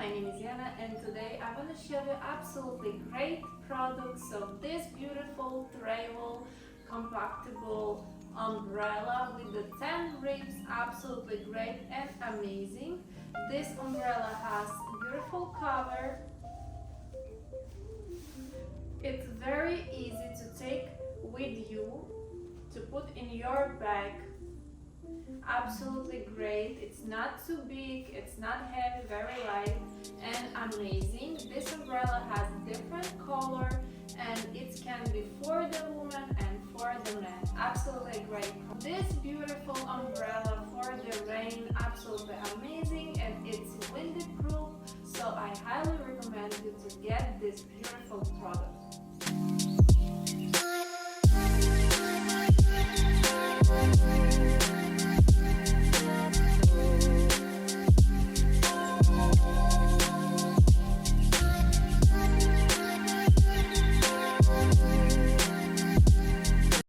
my name is Yana and today I want to show you absolutely great products of this beautiful travel compactable umbrella with the 10 ribs, absolutely great and amazing. This umbrella has beautiful color. It's very easy to take with you, to put in your bag. Absolutely great. It's not too big, it's not heavy, very light and amazing. This umbrella has different color and it can be for the woman and for the man. Absolutely great. This beautiful umbrella for the rain, absolutely amazing, and it's windy proof, so I highly recommend you to get this beautiful product.